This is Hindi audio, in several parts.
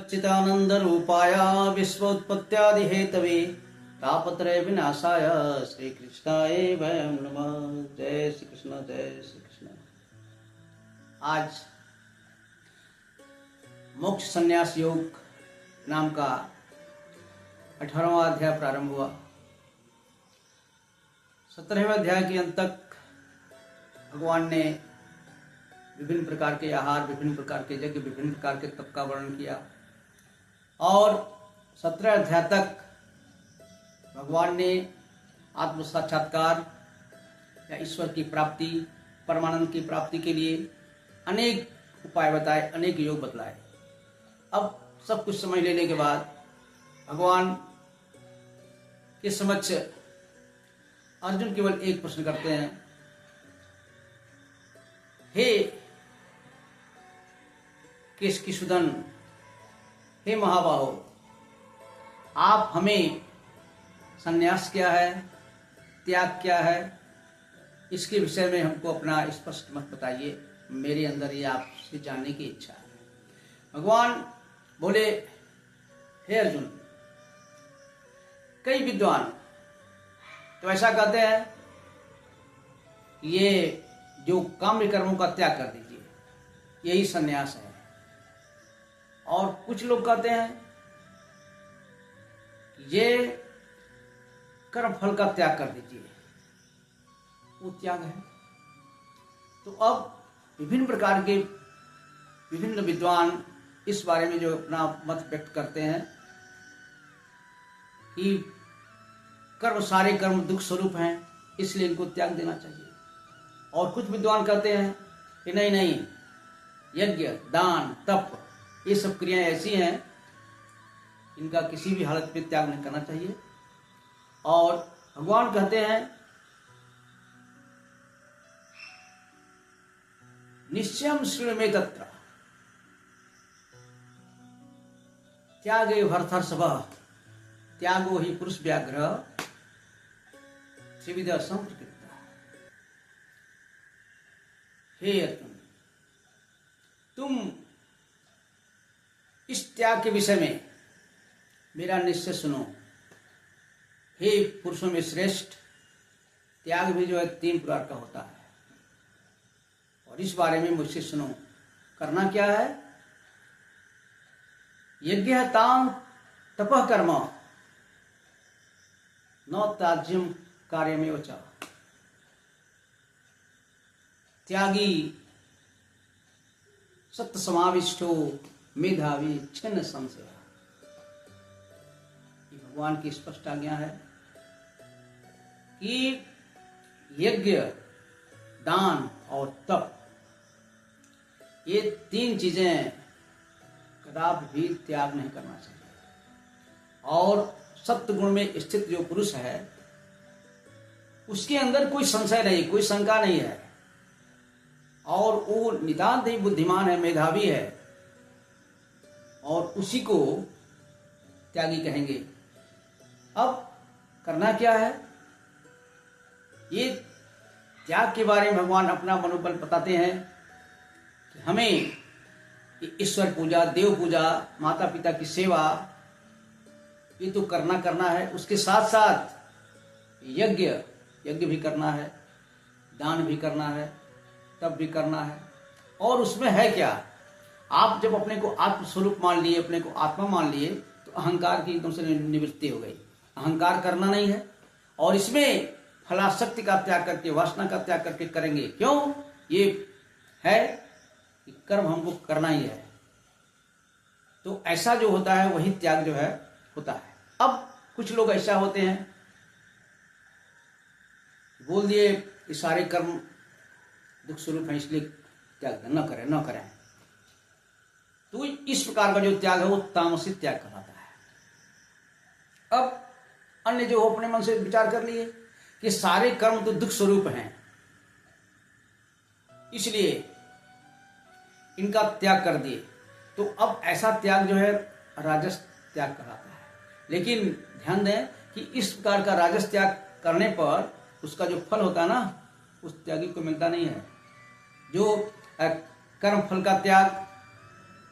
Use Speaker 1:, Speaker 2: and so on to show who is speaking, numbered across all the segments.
Speaker 1: सच्चिदानंदरूपाय विश्वोत्पत्त्यादिहेतवे तापत्रय विनाशाय श्री कृष्णाय वयं नमः। जय श्री कृष्ण, जय श्री कृष्ण। आज मोक्ष संन्यास योग नाम का 18वां अध्याय प्रारंभ हुआ। 17वें अध्याय के अंत तक भगवान ने विभिन्न प्रकार के आहार, विभिन्न प्रकार के यज्ञ, विभिन्न प्रकार के तप का वर्णन किया और 17 अध्याय तक भगवान ने आत्म साक्षात्कार या ईश्वर की प्राप्ति, परमानंद की प्राप्ति के लिए अनेक उपाय बताए, अनेक योग बतलाए। अब सब कुछ समझ लेने के बाद भगवान के समक्ष अर्जुन केवल एक प्रश्न करते हैं, हे केशकिशुदन, हे महाबाहो, आप हमें संन्यास क्या है, त्याग क्या है, इसके विषय में हमको अपना स्पष्ट मत बताइए। मेरे अंदर ये आपसे जानने की इच्छा है। भगवान बोले, हे अर्जुन, कई विद्वान तो ऐसा कहते हैं ये जो काम्य कर्मों का त्याग कर दीजिए, यही संन्यास है। और कुछ लोग कहते हैं ये कर्म फल का त्याग कर दीजिए, वो त्याग है। तो अब विभिन्न प्रकार के विभिन्न विद्वान इस बारे में जो अपना मत व्यक्त करते हैं कि कर्म, सारे कर्म दुख स्वरूप हैं, इसलिए इनको त्याग देना चाहिए। और कुछ विद्वान कहते हैं कि नहीं नहीं, यज्ञ, दान, तप, ये सब क्रियाएं ऐसी हैं, इनका किसी भी हालत में त्याग नहीं करना चाहिए। और भगवान कहते हैं निश्चयं शृणु मे तत्र त्यागे भरतर्षभ त्यागो ही पुरुष व्याघ्र त्रिविध संप्रकृता। हे अर्जुन, तुम इस त्याग के विषय में मेरा निश्चय सुनो। हे पुरुषों में श्रेष्ठ, त्याग भी जो है 3 प्रकार का होता है और इस बारे में मुझसे सुनो। करना क्या है? यज्ञ तांग तपः कर्म न त्याज्यम कार्यमेव च। त्यागी सत्य समाविष्टो मेधावी छिन्न संशय। भगवान की स्पष्ट आज्ञा है कि यज्ञ, दान और तप, ये 3 चीजें कदापि भी त्याग नहीं करना चाहिए। और सत्य गुण में स्थित जो पुरुष है उसके अंदर कोई संशय नहीं, कोई शंका नहीं है और वो नितांत ही बुद्धिमान है, मेधावी है और उसी को त्यागी कहेंगे। अब करना क्या है? ये त्याग के बारे में भगवान अपना मनोबल बताते हैं कि हमें ईश्वर पूजा, देव पूजा, माता पिता की सेवा, ये तो करना है। उसके साथ साथ यज्ञ भी करना है, दान भी करना है, तप भी करना है। और उसमें है क्या? आप जब अपने को आत्म स्वरूप मान लिए, अपने को आत्मा मान लिए, तो अहंकार की एकदम से निवृत्ति हो गई। अहंकार करना नहीं है और इसमें फलाशक्ति का त्याग करके, वासना का त्याग करके करेंगे। क्यों? ये है कि कर्म हमको करना ही है। तो ऐसा जो होता है वही त्याग जो है होता है। अब कुछ लोग ऐसा होते हैं, बोल दिए ये सारे कर्म दुख स्वरूप है, इसलिए त्याग न करें। तो इस प्रकार का जो त्याग है वो तामसिक त्याग कहलाता है। अब अन्य जो अपने मन से विचार कर लिए कि सारे कर्म तो दुख स्वरूप हैं, इसलिए इनका त्याग कर दिए, तो अब ऐसा त्याग जो है राजस त्याग कहलाता है। लेकिन ध्यान दें कि इस प्रकार का राजस त्याग करने पर उसका जो फल होता है ना, उस त्यागी को मिलता नहीं है। जो कर्म फल का त्याग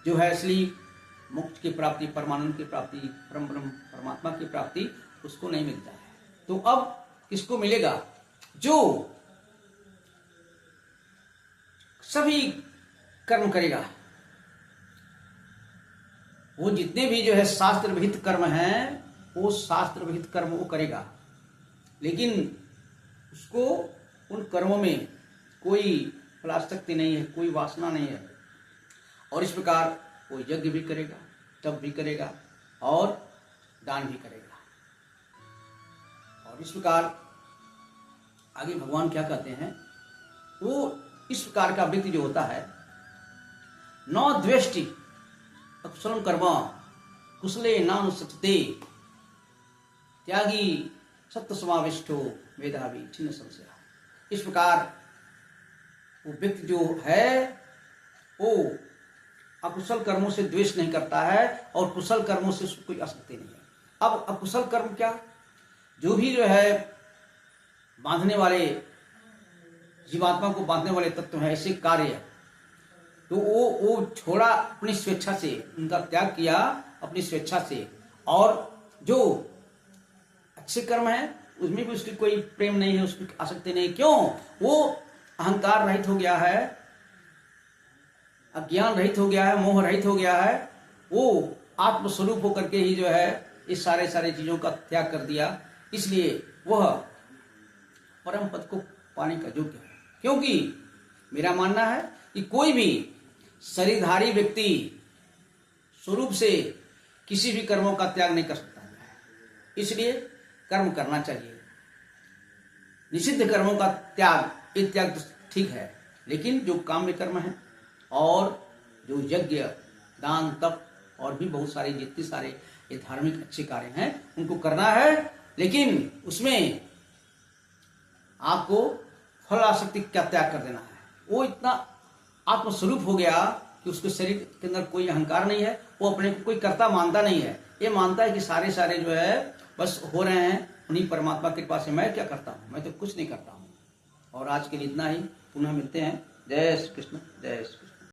Speaker 1: जो है, इसलिए मोक्ष की प्राप्ति, परमानंद की प्राप्ति, परम ब्रह्म परमात्मा की प्राप्ति उसको नहीं मिलता है। तो अब किसको मिलेगा? जो सभी कर्म करेगा, वो जितने भी जो है शास्त्र विहित कर्म हैं, वो शास्त्र विहित कर्म वो करेगा, लेकिन उसको उन कर्मों में कोई फलासक्ति नहीं है, कोई वासना नहीं है। और इस प्रकार वो यज्ञ भी करेगा, तप भी करेगा और दान भी करेगा। और इस प्रकार आगे भगवान क्या कहते हैं, वो इस प्रकार का व्यक्ति जो होता है, न द्वेष्टि अकुशलम कर्म कुशले नानुसचते त्यागी सत्य समाविष्टो मेधावी छिन्न संशय। इस प्रकार वो व्यक्ति जो है वो अकुशल कर्मों से द्वेष नहीं करता है और कुशल कर्मों से कोई आसक्ति नहीं है। अब अकुशल कर्म क्या? जो भी जो है बांधने वाले, जीवात्मा को बांधने वाले तत्व हैं, ऐसे कार्य, तो वो छोड़ा अपनी स्वेच्छा से, उनका त्याग किया अपनी स्वेच्छा से। और जो अच्छे कर्म है उसमें भी उसकी कोई प्रेम नहीं है, उसकी आसक्ति नहीं। क्यों? वो अहंकार रहित हो गया है, अज्ञान रहित हो गया है, मोह रहित हो गया है। वो आत्मस्वरूप होकर के ही जो है इस सारे चीजों का त्याग कर दिया, इसलिए वह परम पद को पाने का योग्य है। क्योंकि मेरा मानना है कि कोई भी शरीरधारी व्यक्ति स्वरूप से किसी भी कर्मों का त्याग नहीं कर सकता है, इसलिए कर्म करना चाहिए। निषिद्ध कर्मों का त्याग, ये त्याग तो ठीक है, लेकिन जो काम्य कर्म है और जो यज्ञ, दान, तप और भी बहुत सारे जितने सारे ये धार्मिक अच्छे कार्य हैं उनको करना है, लेकिन उसमें आपको फल आसक्ति का त्याग कर देना है। वो इतना आत्मस्वरूप हो गया कि उसके शरीर के अंदर कोई अहंकार नहीं है, वो अपने को कोई कर्ता मानता नहीं है। ये मानता है कि सारे जो है बस हो रहे हैं उन्हीं परमात्मा की कृपा से, मैं क्या करता हूँ, मैं तो कुछ नहीं करता हूँ। और आज के लिए इतना ही, पुनः मिलते हैं। जय श्री कृष्ण, जय श्री कृष्ण।